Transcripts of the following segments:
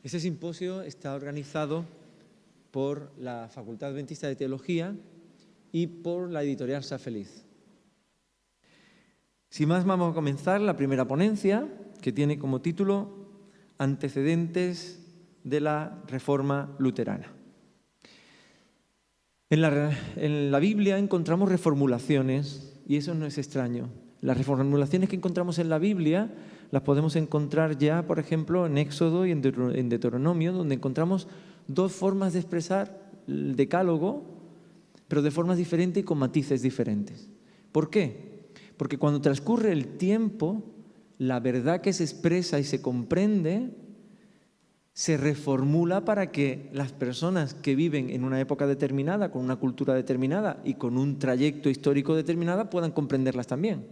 Este simposio está organizado por la Facultad Adventista de Teología y por la editorial Sea Feliz. Sin más, vamos a comenzar la primera ponencia, que tiene como título Antecedentes de la Reforma Luterana. En la Biblia encontramos reformulaciones, y eso no es extraño. Las reformulaciones que encontramos en la Biblia las podemos encontrar ya, por ejemplo, en Éxodo y en Deuteronomio, donde encontramos dos formas de expresar el decálogo, pero de formas diferentes y con matices diferentes. ¿Por qué? Porque cuando transcurre el tiempo, la verdad que se expresa y se comprende se reformula para que las personas que viven en una época determinada, con una cultura determinada y con un trayecto histórico determinado puedan comprenderlas también.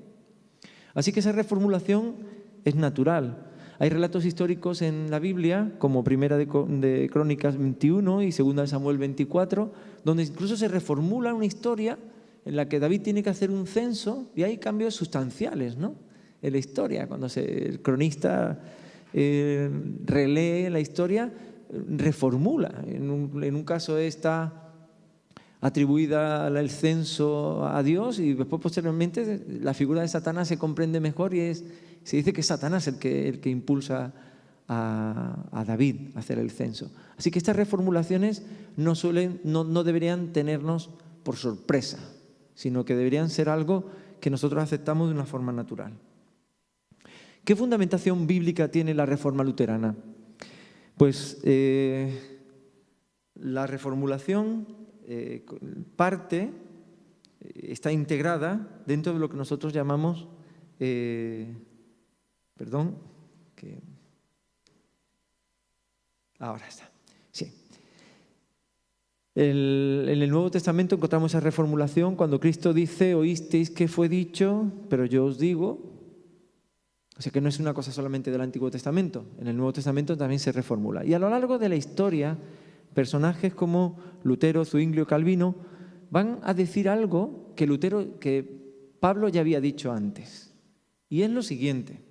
Así que esa reformulación es natural. Hay relatos históricos en la Biblia, como Primera de Crónicas 21 y Segunda de Samuel 24, donde incluso se reformula una historia en la que David tiene que hacer un censo y hay cambios sustanciales, ¿no?, en la historia. Cuando el cronista relee la historia, reformula. En un caso está atribuida el censo a Dios y después posteriormente la figura de Satanás se comprende mejor y se dice que es Satanás el que impulsa a David a hacer el censo. Así que estas reformulaciones no deberían tenernos por sorpresa, sino que deberían ser algo que nosotros aceptamos de una forma natural. ¿Qué fundamentación bíblica tiene la Reforma Luterana? Pues la reformulación está integrada dentro de lo que nosotros llamamos, ahora está, sí. En el Nuevo Testamento encontramos esa reformulación cuando Cristo dice: oísteis que fue dicho, pero yo os digo. O sea que no es una cosa solamente del Antiguo Testamento, en el Nuevo Testamento también se reformula. Y a lo largo de la historia, personajes como Lutero, Zwinglio, Calvino van a decir algo que Pablo ya había dicho antes. Y es lo siguiente.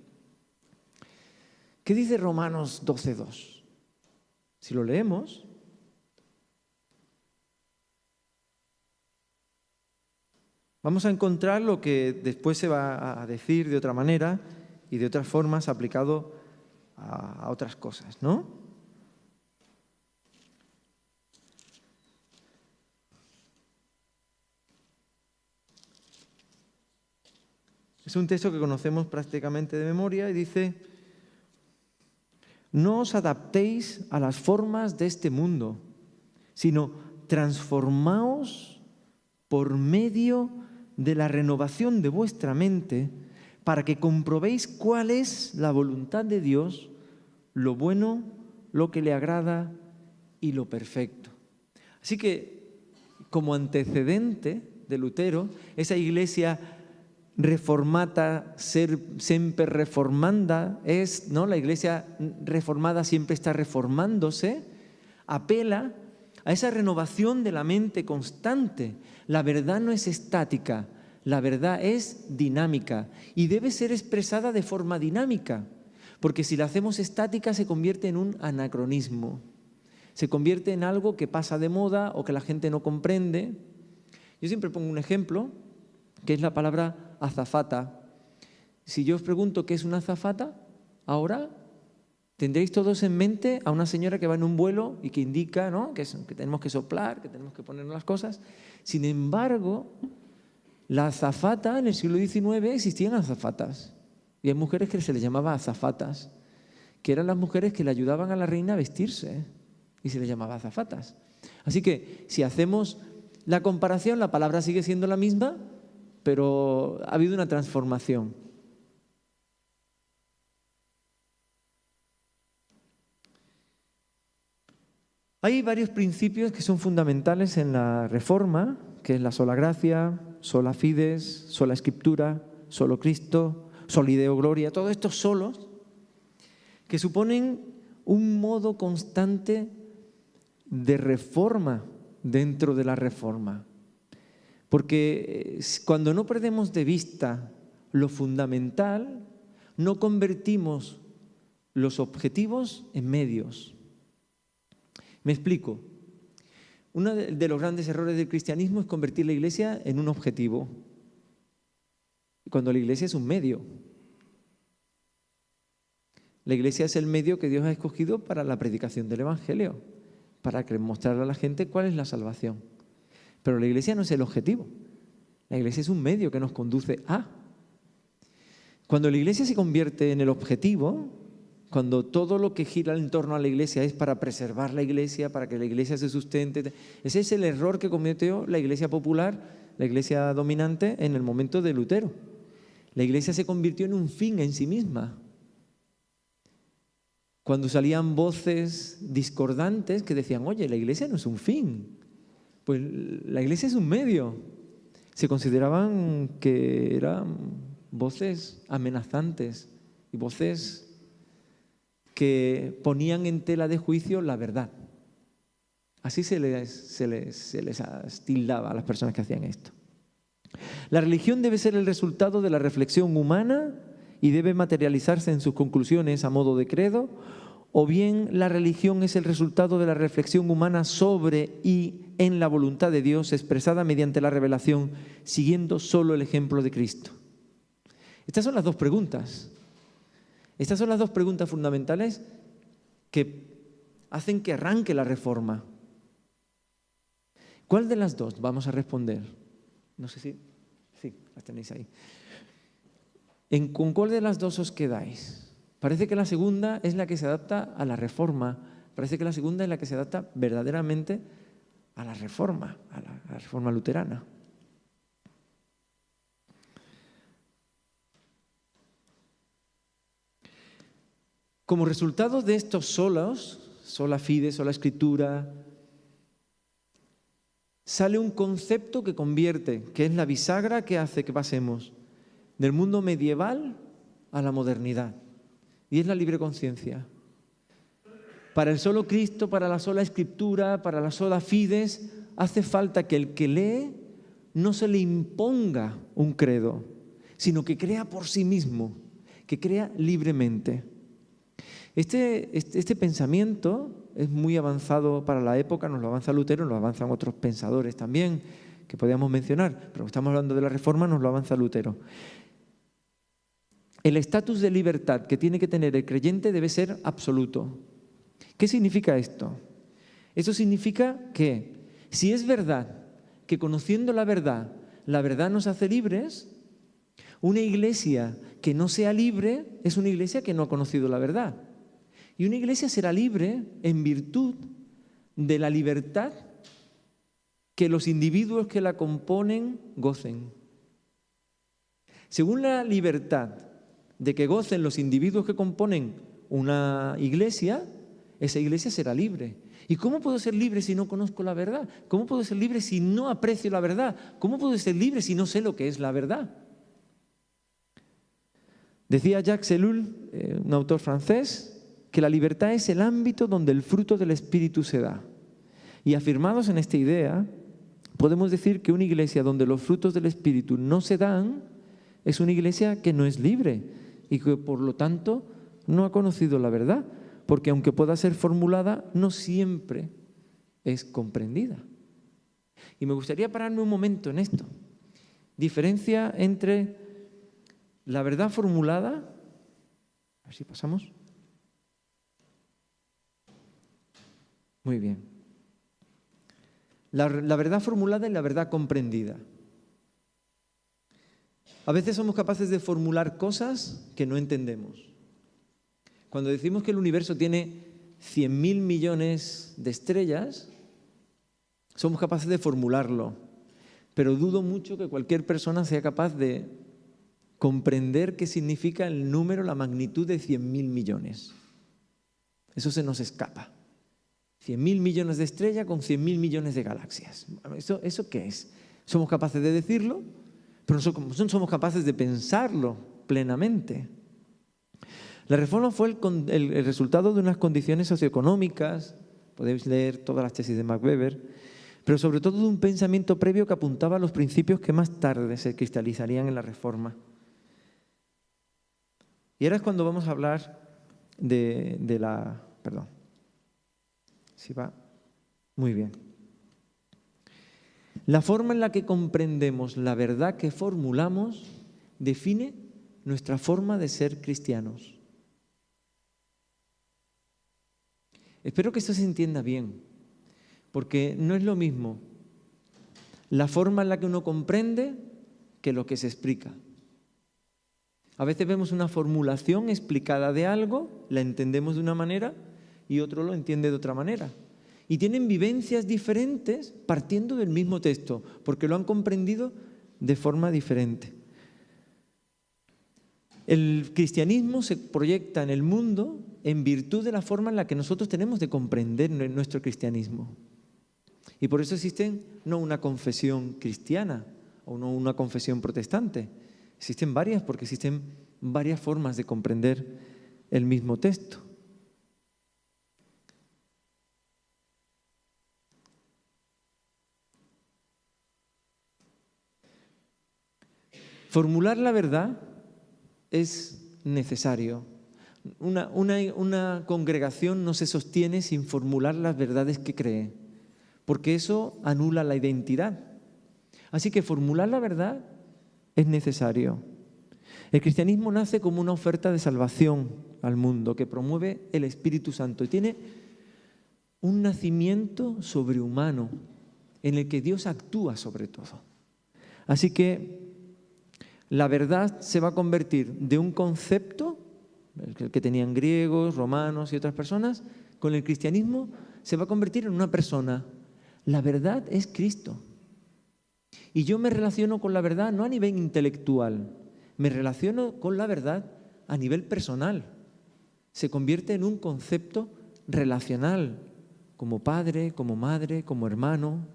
¿Qué dice Romanos 12:2? Si lo leemos, vamos a encontrar lo que después se va a decir de otra manera y de otras formas aplicado a otras cosas, ¿no? Es un texto que conocemos prácticamente de memoria y dice: no os adaptéis a las formas de este mundo, sino transformaos por medio de la renovación de vuestra mente, para que comprobéis cuál es la voluntad de Dios, lo bueno, lo que le agrada y lo perfecto. Así que, como antecedente de Lutero, esa iglesia reformata, semper reformanda, ¿no? La iglesia reformada siempre está reformándose, apela a esa renovación de la mente constante. La verdad no es estática. La verdad es dinámica y debe ser expresada de forma dinámica, porque si la hacemos estática se convierte en un anacronismo, se convierte en algo que pasa de moda o que la gente no comprende. Yo siempre pongo un ejemplo, que es la palabra azafata. Si yo os pregunto qué es una azafata, ahora tendréis todos en mente a una señora que va en un vuelo y que indica, ¿no?, que tenemos que soplar, que tenemos que ponernos las cosas. Sin embargo, la azafata, en el siglo XIX existían azafatas y hay mujeres que se les llamaba azafatas, que eran las mujeres que le ayudaban a la reina a vestirse, y se les llamaba azafatas. Así que si hacemos la comparación, la palabra sigue siendo la misma, pero ha habido una transformación. Hay varios principios que son fundamentales en la Reforma, que es la sola gracia, sola fides, sola escritura, solo Cristo, soli Deo gloria, todos estos solos que suponen un modo constante de reforma dentro de la Reforma. Porque cuando no perdemos de vista lo fundamental, no convertimos los objetivos en medios. Me explico. Uno de los grandes errores del cristianismo es convertir la Iglesia en un objetivo, cuando la Iglesia es un medio. La Iglesia es el medio que Dios ha escogido para la predicación del Evangelio, para mostrar a la gente cuál es la salvación. Pero la Iglesia no es el objetivo. La Iglesia es un medio que nos conduce a. Cuando la Iglesia se convierte en el objetivo, cuando todo lo que gira en torno a la Iglesia es para preservar la Iglesia, para que la Iglesia se sustente, ese es el error que cometió la Iglesia popular, la Iglesia dominante, en el momento de Lutero. La Iglesia se convirtió en un fin en sí misma. Cuando salían voces discordantes que decían, oye, la Iglesia no es un fin, pues la Iglesia es un medio. Se consideraban que eran voces amenazantes y voces que ponían en tela de juicio la verdad. Así se les tildaba a las personas que hacían esto. La religión debe ser el resultado de la reflexión humana y debe materializarse en sus conclusiones a modo de credo, o bien la religión es el resultado de la reflexión humana sobre y en la voluntad de Dios expresada mediante la revelación, siguiendo solo el ejemplo de Cristo. Estas son las dos preguntas. Estas son las dos preguntas fundamentales que hacen que arranque la reforma. ¿Cuál de las dos vamos a responder? No sé si... Sí, las tenéis ahí. ¿Con cuál de las dos os quedáis? Parece que la segunda es la que se adapta a la reforma. Parece que la segunda es la que se adapta verdaderamente a la reforma luterana. Como resultado de estos solos, sola fide, sola escritura, sale un concepto que convierte, que es la bisagra que hace que pasemos del mundo medieval a la modernidad. Y es la libre conciencia. Para el solo Cristo, para la sola escritura, para la sola fides, hace falta que el que lee no se le imponga un credo, sino que crea por sí mismo, que crea libremente. Este pensamiento es muy avanzado para la época, nos lo avanza Lutero, nos lo avanzan otros pensadores también, que podríamos mencionar, pero estamos hablando de la Reforma, nos lo avanza Lutero. El estatus de libertad que tiene que tener el creyente debe ser absoluto. ¿Qué significa esto? Esto significa que si es verdad que conociendo la verdad nos hace libres, una iglesia que no sea libre es una iglesia que no ha conocido la verdad. Y una iglesia será libre en virtud de la libertad que los individuos que la componen gocen. Según la libertad de que gocen los individuos que componen una iglesia, esa iglesia será libre. ¿Y cómo puedo ser libre si no conozco la verdad? ¿Cómo puedo ser libre si no aprecio la verdad? ¿Cómo puedo ser libre si no sé lo que es la verdad? Decía Jacques Ellul, un autor francés, que la libertad es el ámbito donde el fruto del Espíritu se da. Y afirmados en esta idea, podemos decir que una iglesia donde los frutos del Espíritu no se dan es una iglesia que no es libre y que por lo tanto no ha conocido la verdad, porque aunque pueda ser formulada, no siempre es comprendida. Y me gustaría pararme un momento en esto. Diferencia entre la verdad formulada, a ver si pasamos. Muy bien. La verdad formulada y la verdad comprendida. A veces somos capaces de formular cosas que no entendemos. Cuando decimos que el universo tiene 100.000 millones de estrellas, somos capaces de formularlo. Pero dudo mucho que cualquier persona sea capaz de comprender qué significa el número, la magnitud de 100.000 millones. Eso se nos escapa. 100.000 millones de estrellas con 100.000 millones de galaxias. ¿Eso qué es? Somos capaces de decirlo, pero no somos capaces de pensarlo plenamente. La reforma fue el resultado de unas condiciones socioeconómicas, podéis leer todas las tesis de Max Weber, pero sobre todo de un pensamiento previo que apuntaba a los principios que más tarde se cristalizarían en la reforma. Y ahora es cuando vamos a hablar de la... Perdón. Si va Muy bien. La forma en la que comprendemos la verdad que formulamos define nuestra forma de ser cristianos. Espero que esto se entienda bien, porque no es lo mismo la forma en la que uno comprende que lo que se explica. A veces vemos una formulación explicada de algo, la entendemos de una manera y otro lo entiende de otra manera. Y tienen vivencias diferentes partiendo del mismo texto, porque lo han comprendido de forma diferente. El cristianismo se proyecta en el mundo en virtud de la forma en la que nosotros tenemos de comprender nuestro cristianismo. Y por eso existen no una confesión cristiana o no una confesión protestante. Existen varias, porque existen varias formas de comprender el mismo texto. Formular la verdad es necesario. Una congregación no se sostiene sin formular las verdades que cree, porque eso anula la identidad. Así que formular la verdad es necesario. El cristianismo nace como una oferta de salvación al mundo que promueve el Espíritu Santo y tiene un nacimiento sobrehumano en el que Dios actúa sobre todo. Así que la verdad se va a convertir de un concepto, el que tenían griegos, romanos y otras personas, con el cristianismo se va a convertir en una persona. La verdad es Cristo. Y yo me relaciono con la verdad no a nivel intelectual, me relaciono con la verdad a nivel personal. Se convierte en un concepto relacional, como padre, como madre, como hermano.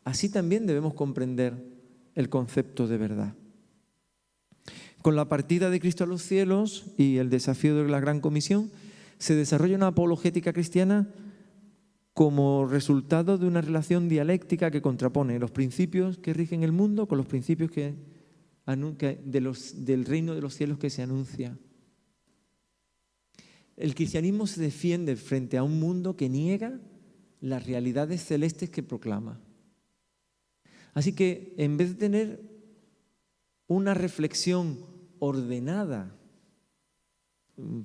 Así también debemos comprender el concepto de verdad. Con la partida de Cristo a los cielos y el desafío de la Gran Comisión, se desarrolla una apologética cristiana como resultado de una relación dialéctica que contrapone los principios que rigen el mundo con los principios del reino de los cielos que se anuncia. El cristianismo se defiende frente a un mundo que niega las realidades celestes que proclama. Así que en vez de tener una reflexión ordenada,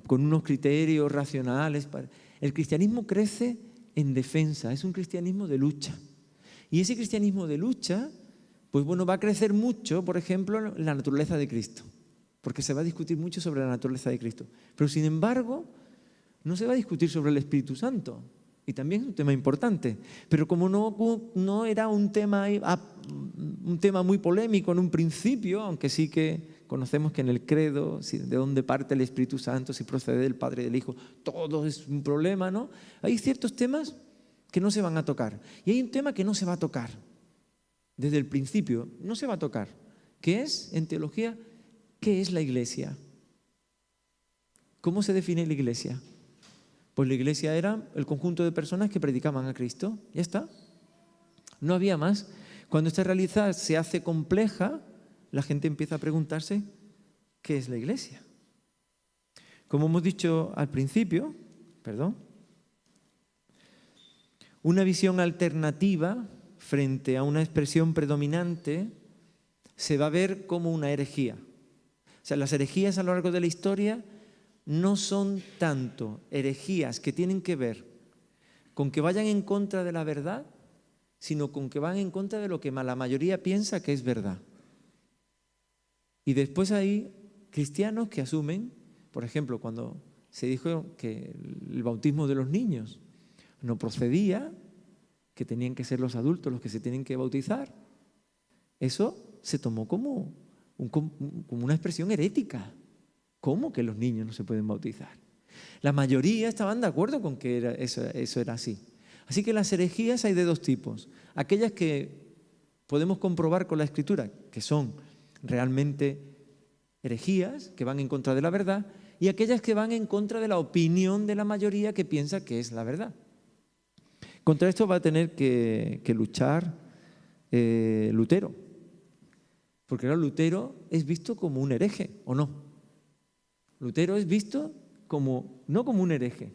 con unos criterios racionales, el cristianismo crece en defensa, es un cristianismo de lucha. Y ese cristianismo de lucha, pues bueno, va a crecer mucho, por ejemplo, en la naturaleza de Cristo, porque se va a discutir mucho sobre la naturaleza de Cristo. Pero sin embargo, no se va a discutir sobre el Espíritu Santo. Y también es un tema importante, pero como no era un tema muy polémico en un principio, aunque sí que conocemos que en el credo, de dónde parte el Espíritu Santo, si procede del Padre y del Hijo, todo es un problema, ¿no? Hay ciertos temas que no se van a tocar y hay un tema que no se va a tocar. Desde el principio no se va a tocar, que es, en teología, ¿qué es la Iglesia? ¿Cómo se define la Iglesia? Pues la iglesia era el conjunto de personas que predicaban a Cristo. Ya está. No había más. Cuando esta realidad se hace compleja, la gente empieza a preguntarse, ¿qué es la iglesia? Como hemos dicho al principio, una visión alternativa frente a una expresión predominante se va a ver como una herejía. O sea, las herejías a lo largo de la historia no son tanto herejías que tienen que ver con que vayan en contra de la verdad, sino con que van en contra de lo que la mayoría piensa que es verdad. Y después hay cristianos que asumen, por ejemplo, cuando se dijo que el bautismo de los niños no procedía, que tenían que ser los adultos los que se tienen que bautizar, eso se tomó como una expresión herética. ¿Cómo que los niños no se pueden bautizar? La mayoría estaban de acuerdo con que eso era así. Así que las herejías hay de dos tipos. Aquellas que podemos comprobar con la Escritura, que son realmente herejías, que van en contra de la verdad, y aquellas que van en contra de la opinión de la mayoría que piensa que es la verdad. Contra esto va a tener que luchar Lutero. Porque ahora Lutero es visto como un hereje, ¿o no? Lutero es visto no como un hereje,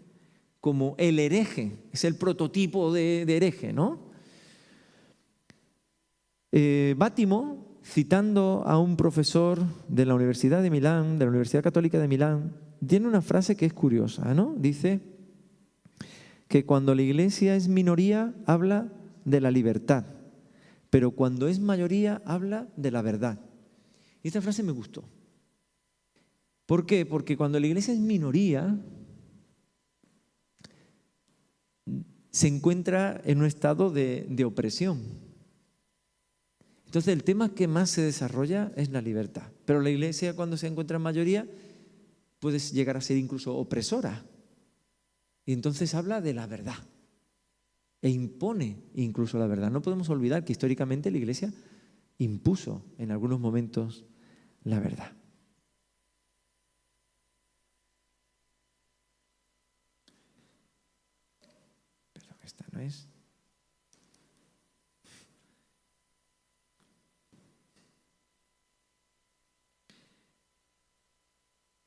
como el hereje, es el prototipo de hereje, ¿no? Bátimo, citando a un profesor de la Universidad de Milán, de la Universidad Católica de Milán, tiene una frase que es curiosa, ¿no? Dice que cuando la Iglesia es minoría, habla de la libertad, pero cuando es mayoría, habla de la verdad. Y esta frase me gustó. ¿Por qué? Porque cuando la Iglesia es minoría, se encuentra en un estado de opresión. Entonces el tema que más se desarrolla es la libertad. Pero la Iglesia, cuando se encuentra en mayoría, puede llegar a ser incluso opresora. Y entonces habla de la verdad e impone incluso la verdad. No podemos olvidar que históricamente la Iglesia impuso en algunos momentos la verdad. Perdón, esta no es.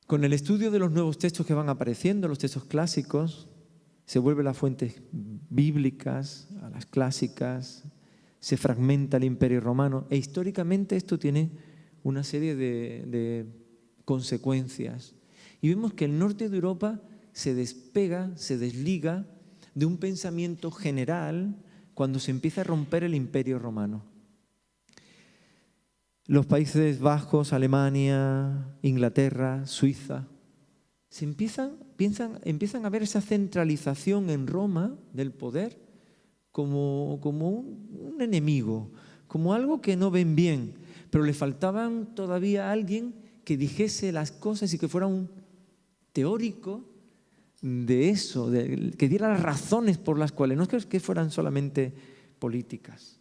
Con el estudio de los nuevos textos que van apareciendo, los textos clásicos, se vuelven las fuentes bíblicas, a las clásicas, se fragmenta el Imperio Romano e históricamente esto tiene una serie de consecuencias. Y vemos que el norte de Europa se despega, se desliga de un pensamiento general cuando se empieza a romper el Imperio Romano. Los Países Bajos, Alemania, Inglaterra, Suiza, empiezan a ver esa centralización en Roma del poder como un enemigo, como algo que no ven bien, pero le faltaban todavía a alguien que dijese las cosas y que fuera un teórico de eso, que diera las razones por las cuales, no es que fueran solamente políticas.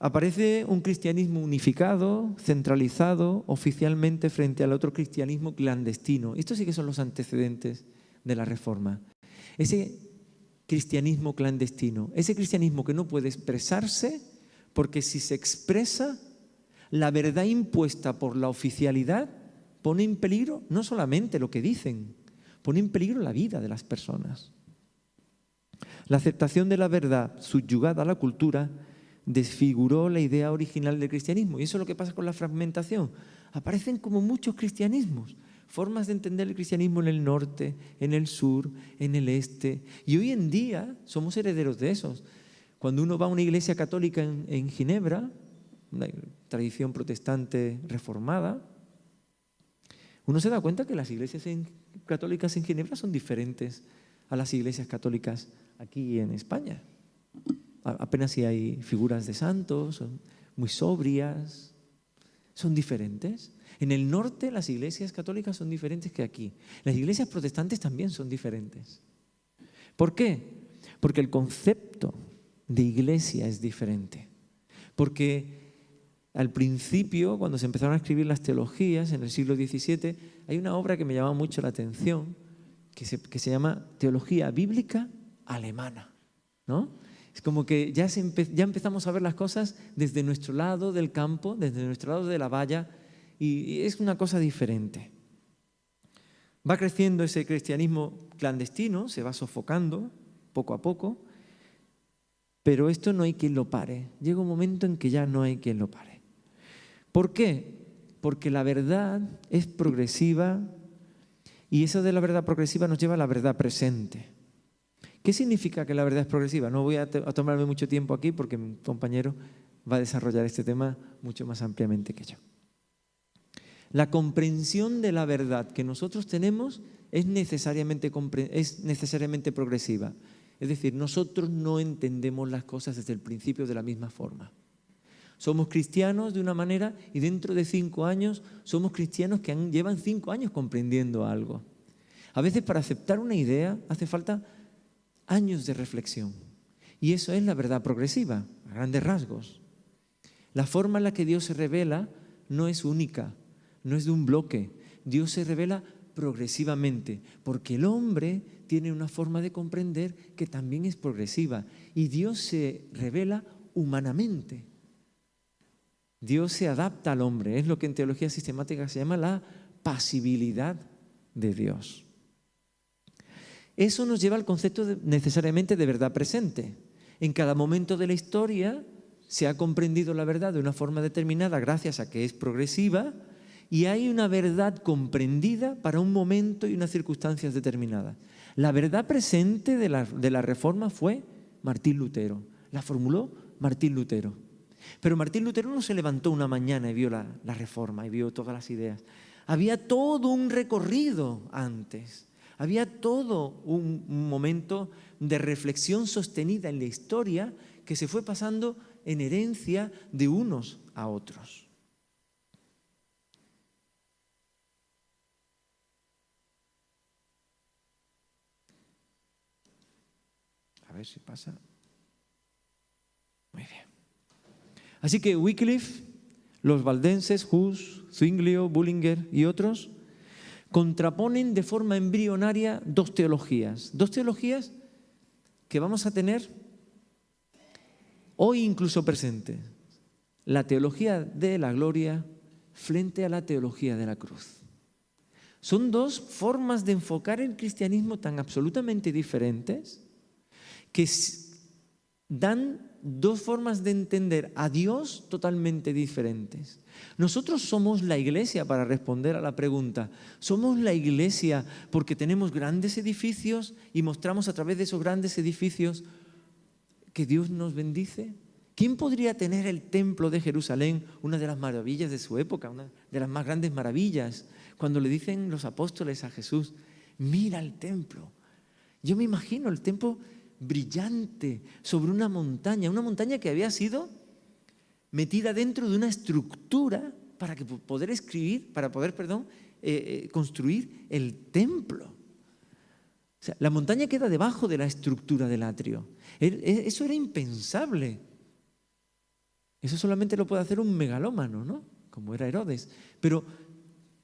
Aparece un cristianismo unificado, centralizado, oficialmente frente al otro cristianismo clandestino. Estos sí que son los antecedentes de la Reforma. Ese cristianismo clandestino, ese cristianismo que no puede expresarse porque si se expresa, la verdad impuesta por la oficialidad pone en peligro no solamente lo que dicen, pone en peligro la vida de las personas. La aceptación de la verdad subyugada a la cultura desfiguró la idea original del cristianismo. Y eso es lo que pasa con la fragmentación. Aparecen como muchos cristianismos, formas de entender el cristianismo en el norte, en el sur, en el este. Y hoy en día somos herederos de esos. Cuando uno va a una iglesia católica en Ginebra, una tradición protestante reformada, uno se da cuenta que las iglesias católicas en Ginebra son diferentes a las iglesias católicas aquí en España. Apenas si hay figuras de santos, son muy sobrias, son diferentes. En el norte las iglesias católicas son diferentes que aquí. Las iglesias protestantes también son diferentes. ¿Por qué? Porque el concepto de iglesia es diferente. Porque al principio, cuando se empezaron a escribir las teologías en el siglo XVII, hay una obra que me llama mucho la atención, que se llama Teología Bíblica Alemana, ¿no? Es como que ya empezamos a ver las cosas desde nuestro lado del campo, desde nuestro lado de la valla, y es una cosa diferente. Va creciendo ese cristianismo clandestino, se va sofocando poco a poco, pero esto no hay quien lo pare. Llega un momento en que ya no hay quien lo pare. ¿Por qué? Porque la verdad es progresiva y eso de la verdad progresiva nos lleva a la verdad presente. ¿Qué significa que la verdad es progresiva? No voy a tomarme mucho tiempo aquí porque mi compañero va a desarrollar este tema mucho más ampliamente que yo. La comprensión de la verdad que nosotros tenemos es necesariamente progresiva. Es decir, nosotros no entendemos las cosas desde el principio de la misma forma. Somos cristianos de una manera y dentro de 5 años somos cristianos que llevan 5 años comprendiendo algo. A veces para aceptar una idea hace falta años de reflexión. Y eso es la verdad progresiva, a grandes rasgos. La forma en la que Dios se revela no es única, no es de un bloque. Dios se revela progresivamente, porque el hombre tiene una forma de comprender que también es progresiva. Y Dios se revela humanamente. Dios se adapta al hombre. Es lo que en teología sistemática se llama la pasibilidad de Dios. Eso nos lleva al concepto necesariamente de verdad presente. En cada momento de la historia se ha comprendido la verdad de una forma determinada gracias a que es progresiva, y hay una verdad comprendida para un momento y unas circunstancias determinadas. La verdad presente de la Reforma fue Martín Lutero. La formuló Martín Lutero. Pero Martín Lutero no se levantó una mañana y vio la Reforma y vio todas las ideas. Había todo un recorrido antes. Había todo un momento de reflexión sostenida en la historia que se fue pasando en herencia de unos a otros. A ver si pasa. Muy bien. Así que Wycliffe, los valdenses, Hus, Zwinglio, Bullinger y otros contraponen de forma embrionaria dos teologías que vamos a tener hoy incluso presentes. La teología de la gloria frente a la teología de la cruz. Son dos formas de enfocar el cristianismo tan absolutamente diferentes que dan dos formas de entender a Dios totalmente diferentes. Nosotros somos la iglesia, para responder a la pregunta. ¿Somos la iglesia porque tenemos grandes edificios y mostramos a través de esos grandes edificios que Dios nos bendice? ¿Quién podría tener el templo de Jerusalén, una de las maravillas de su época, una de las más grandes maravillas, cuando le dicen los apóstoles a Jesús, mira el templo? Yo me imagino el templo brillante sobre una montaña que había sido metida dentro de una estructura para poder construir el templo. O sea, la montaña queda debajo de la estructura del atrio. Eso era impensable. Eso solamente lo puede hacer un megalómano, ¿no? Como era Herodes. Pero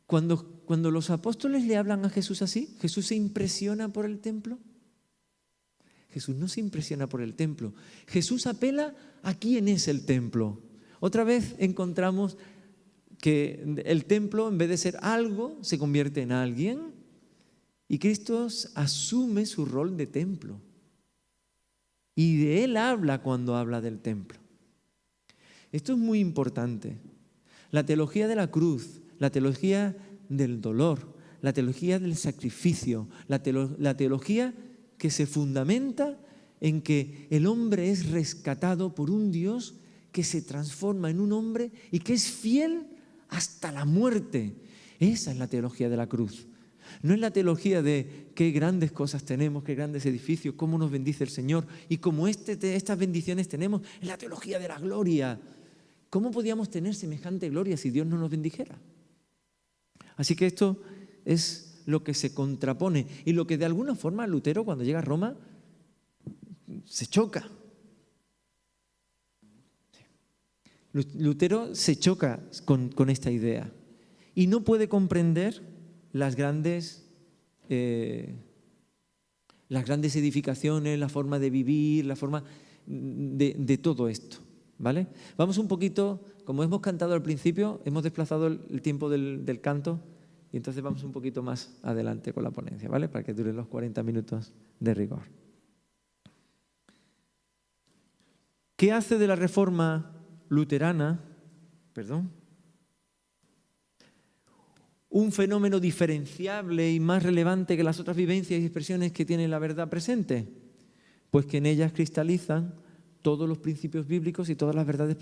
cuando los apóstoles le hablan a Jesús así, ¿Jesús se impresiona por el templo? Jesús no se impresiona por el templo. Jesús apela a quién es el templo. Otra vez encontramos que el templo, en vez de ser algo, se convierte en alguien, y Cristo asume su rol de templo. Y de Él habla cuando habla del templo. Esto es muy importante. La teología de la cruz, la teología del dolor, la teología del sacrificio, la teología que se fundamenta en que el hombre es rescatado por un Dios que se transforma en un hombre y que es fiel hasta la muerte. Esa es la teología de la cruz. No es la teología de qué grandes cosas tenemos, qué grandes edificios, cómo nos bendice el Señor y cómo estas bendiciones tenemos. Es la teología de la gloria. ¿Cómo podíamos tener semejante gloria si Dios no nos bendijera? Así que esto es lo que se contrapone y lo que de alguna forma Lutero, cuando llega a Roma, se choca. Lutero se choca con esta idea y no puede comprender las grandes edificaciones, la forma de vivir, la forma de todo esto, ¿vale? Vamos un poquito, como hemos cantado al principio, hemos desplazado el tiempo del canto y entonces vamos un poquito más adelante con la ponencia, ¿vale? Para que duren los 40 minutos de rigor. ¿Qué hace de la reforma luterana, un fenómeno diferenciable y más relevante que las otras vivencias y expresiones que tiene la verdad presente? Pues que en ellas cristalizan todos los principios bíblicos y todas las verdades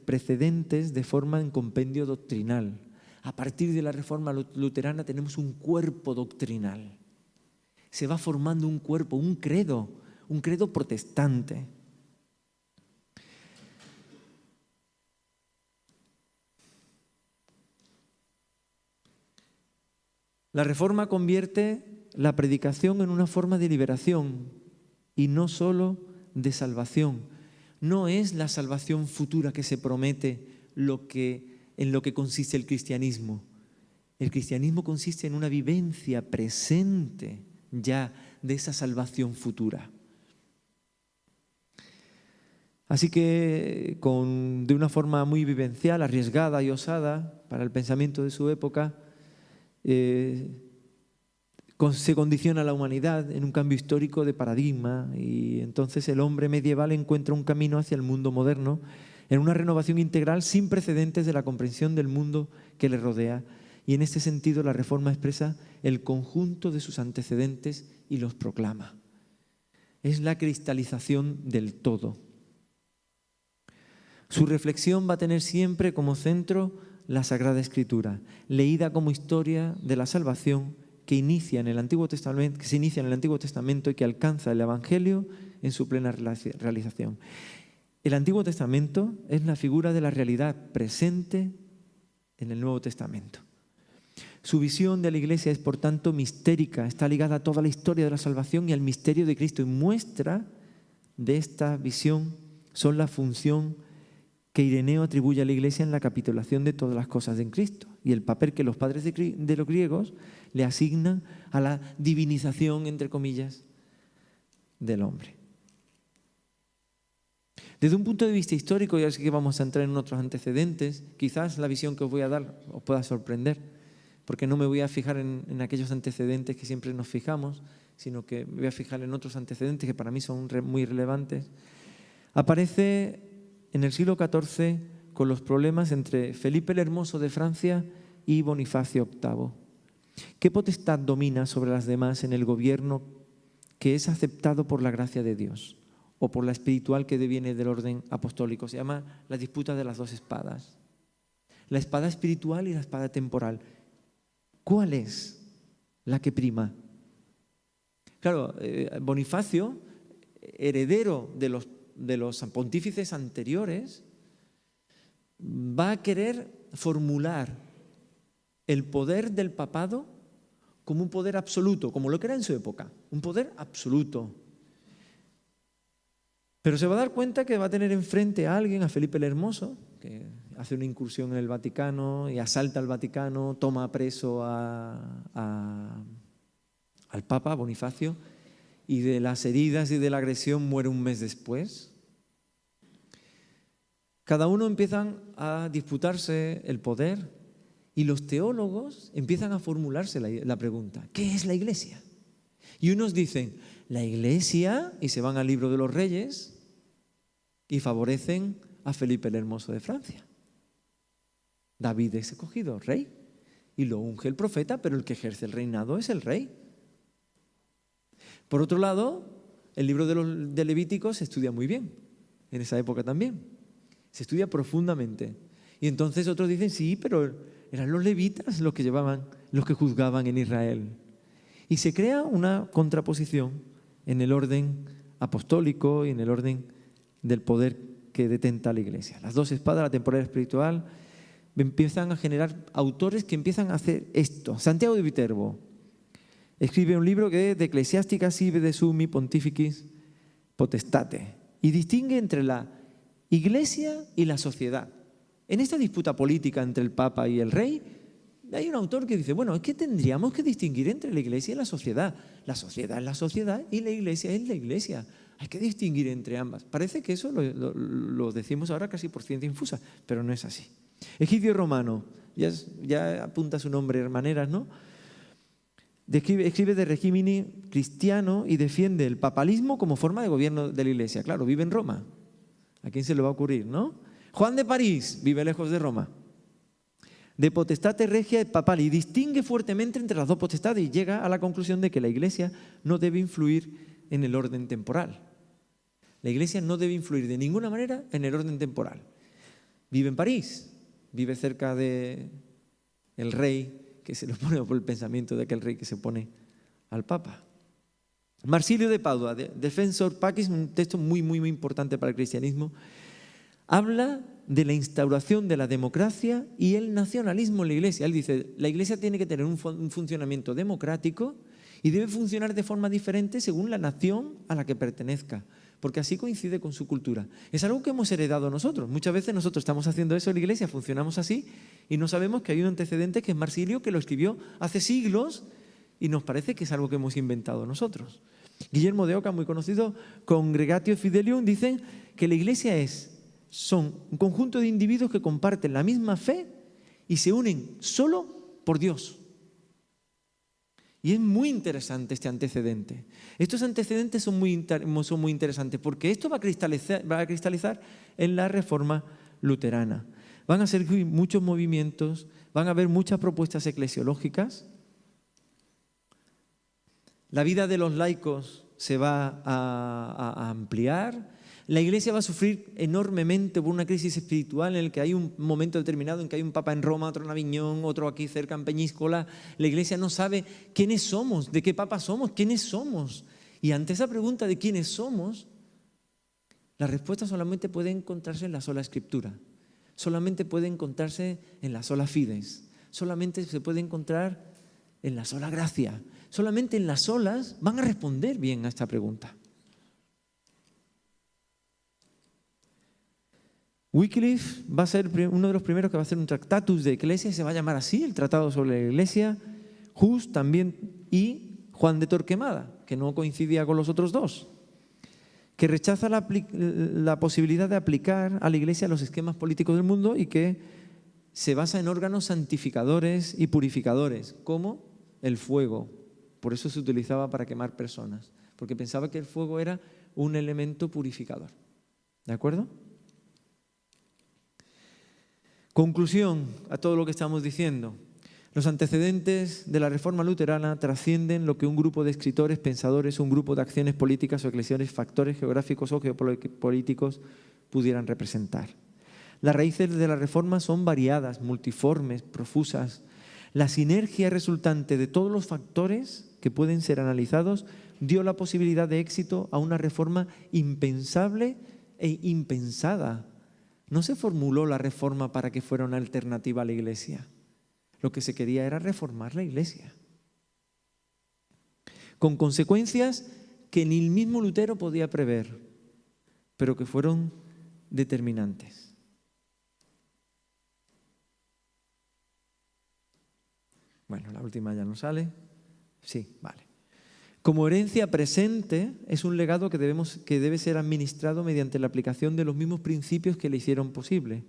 precedentes de forma en compendio doctrinal. A partir de la reforma luterana tenemos un cuerpo doctrinal. Se va formando un cuerpo, un credo protestante. La reforma convierte la predicación en una forma de liberación y no solo de salvación. No es la salvación futura que se promete en lo que consiste el cristianismo. El cristianismo consiste en una vivencia presente ya de esa salvación futura. Así que de una forma muy vivencial, arriesgada y osada para el pensamiento de su época, se condiciona a la humanidad en un cambio histórico de paradigma, y entonces el hombre medieval encuentra un camino hacia el mundo moderno en una renovación integral sin precedentes de la comprensión del mundo que le rodea, y en este sentido la Reforma expresa el conjunto de sus antecedentes y los proclama. Es la cristalización del todo. Su reflexión va a tener siempre como centro la Sagrada Escritura, leída como historia de la salvación que se inicia en el Antiguo Testamento y que alcanza el Evangelio en su plena realización. El Antiguo Testamento es la figura de la realidad presente en el Nuevo Testamento. Su visión de la Iglesia es, por tanto, mistérica, está ligada a toda la historia de la salvación y al misterio de Cristo, y muestra de esta visión son la función que Ireneo atribuye a la Iglesia en la capitulación de todas las cosas en Cristo, y el papel que los padres de los griegos le asignan a la divinización, entre comillas, del hombre. Desde un punto de vista histórico, ya sé que vamos a entrar en otros antecedentes, quizás la visión que os voy a dar os pueda sorprender, porque no me voy a fijar en aquellos antecedentes que siempre nos fijamos, sino que me voy a fijar en otros antecedentes que para mí son muy relevantes. Aparece en el siglo XIV con los problemas entre Felipe el Hermoso de Francia y Bonifacio VIII. ¿Qué potestad domina sobre las demás en el gobierno que es aceptado por la gracia de Dios o por la espiritual que deviene del orden apostólico? Se llama la disputa de las dos espadas. La espada espiritual y la espada temporal. ¿Cuál es la que prima? Claro, Bonifacio, heredero de los pontífices anteriores, va a querer formular el poder del papado como un poder absoluto, como lo que era en su época, un poder absoluto. Pero se va a dar cuenta que va a tener enfrente a alguien, a Felipe el Hermoso, que hace una incursión en el Vaticano y asalta al Vaticano, toma preso al Papa Bonifacio, y de las heridas y de la agresión muere un mes después. Cada uno empiezan a disputarse el poder y los teólogos empiezan a formularse la pregunta: ¿qué es la Iglesia? Y unos dicen, la Iglesia, y se van al Libro de los Reyes y favorecen a Felipe el Hermoso de Francia. David es escogido rey y lo unge el profeta, pero el que ejerce el reinado es el rey. Por otro lado, el libro de Levítico se estudia muy bien, en esa época también. Se estudia profundamente. Y entonces otros dicen, sí, pero eran los levitas los que juzgaban en Israel. Y se crea una contraposición en el orden apostólico y en el orden del poder que detenta la Iglesia. Las dos espadas, la temporal y la espiritual, empiezan a generar autores que empiezan a hacer esto. Santiago de Viterbo escribe un libro que es De Ecclesiastica sive de summi pontificis potestate, y distingue entre la Iglesia y la sociedad. En esta disputa política entre el Papa y el Rey, hay un autor que dice, bueno, es que tendríamos que distinguir entre la Iglesia y la sociedad. La sociedad es la sociedad y la Iglesia es la Iglesia. Hay que distinguir entre ambas. Parece que eso lo decimos ahora casi por ciencia infusa, pero no es así. Egidio Romano, ya apunta su nombre de maneras, ¿no? Escribe de régimen cristiano y defiende el papalismo como forma de gobierno de la Iglesia. Claro, vive en Roma. ¿A quién se le va a ocurrir, no? Juan de París vive lejos de Roma. De potestate regia et papal, y distingue fuertemente entre las dos potestades y llega a la conclusión de que la Iglesia no debe influir en el orden temporal. La Iglesia no debe influir de ninguna manera en el orden temporal. Vive en París, vive cerca del rey que se le opone, por el pensamiento de aquel rey que se opone al Papa. Marsilio de Padua, Defensor Pacis, un texto muy importante para el cristianismo, habla de la instauración de la democracia y el nacionalismo en la Iglesia. Él dice, la Iglesia tiene que tener un funcionamiento democrático y debe funcionar de forma diferente según la nación a la que pertenezca, porque así coincide con su cultura. Es algo que hemos heredado nosotros. Muchas veces nosotros estamos haciendo eso en la Iglesia, funcionamos así y no sabemos que hay un antecedente que es Marsilio, que lo escribió hace siglos y nos parece que es algo que hemos inventado nosotros. Guillermo de Oca, muy conocido, Congregatio Fidelium, dicen que la Iglesia son un conjunto de individuos que comparten la misma fe y se unen solo por Dios. Y es muy interesante este antecedente. Estos antecedentes son muy interesantes porque esto va a cristalizar en la Reforma luterana. Van a surgir muchos movimientos, van a haber muchas propuestas eclesiológicas. La vida de los laicos se va a ampliar. La Iglesia va a sufrir enormemente por una crisis espiritual en la que hay un momento determinado en que hay un papa en Roma, otro en Aviñón, otro aquí cerca en Peñíscola. La Iglesia no sabe quiénes somos, de qué papa somos, quiénes somos. Y ante esa pregunta de quiénes somos, la respuesta solamente puede encontrarse en la sola Escritura. Solamente puede encontrarse en la sola fides. Solamente se puede encontrar en la sola gracia. Solamente en las solas van a responder bien a esta pregunta. Wycliffe va a ser uno de los primeros que va a hacer un Tractatus de Iglesia, se va a llamar así, el Tratado sobre la Iglesia. Hus también, y Juan de Torquemada, que no coincidía con los otros dos, que rechaza la posibilidad de aplicar a la Iglesia los esquemas políticos del mundo y que se basa en órganos santificadores y purificadores, como el fuego. Por eso se utilizaba para quemar personas, porque pensaba que el fuego era un elemento purificador. ¿De acuerdo? Conclusión a todo lo que estamos diciendo. Los antecedentes de la Reforma luterana trascienden lo que un grupo de escritores, pensadores, un grupo de acciones políticas o eclesiales, factores geográficos o geopolíticos pudieran representar. Las raíces de la Reforma son variadas, multiformes, profusas. La sinergia resultante de todos los factores que pueden ser analizados dio la posibilidad de éxito a una reforma impensable e impensada. No se formuló la Reforma para que fuera una alternativa a la Iglesia. Lo que se quería era reformar la Iglesia. Con consecuencias que ni el mismo Lutero podía prever, pero que fueron determinantes. Bueno, la última ya no sale. Sí, vale. Como herencia presente, es un legado que debe ser administrado mediante la aplicación de los mismos principios que le hicieron posible.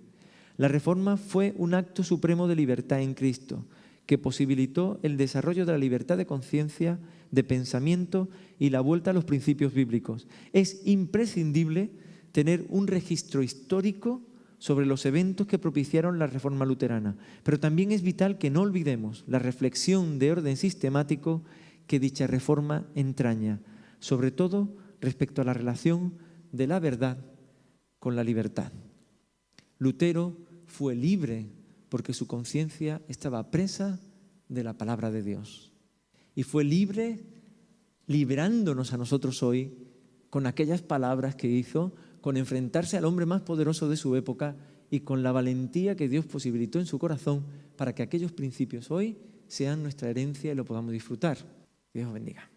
La Reforma fue un acto supremo de libertad en Cristo, que posibilitó el desarrollo de la libertad de conciencia, de pensamiento y la vuelta a los principios bíblicos. Es imprescindible tener un registro histórico sobre los eventos que propiciaron la Reforma luterana, pero también es vital que no olvidemos la reflexión de orden sistemático que dicha reforma entraña, sobre todo respecto a la relación de la verdad con la libertad. Lutero fue libre porque su conciencia estaba presa de la palabra de Dios. Y fue libre liberándonos a nosotros hoy con aquellas palabras que hizo, con enfrentarse al hombre más poderoso de su época y con la valentía que Dios posibilitó en su corazón para que aquellos principios hoy sean nuestra herencia y lo podamos disfrutar. Dios os bendiga.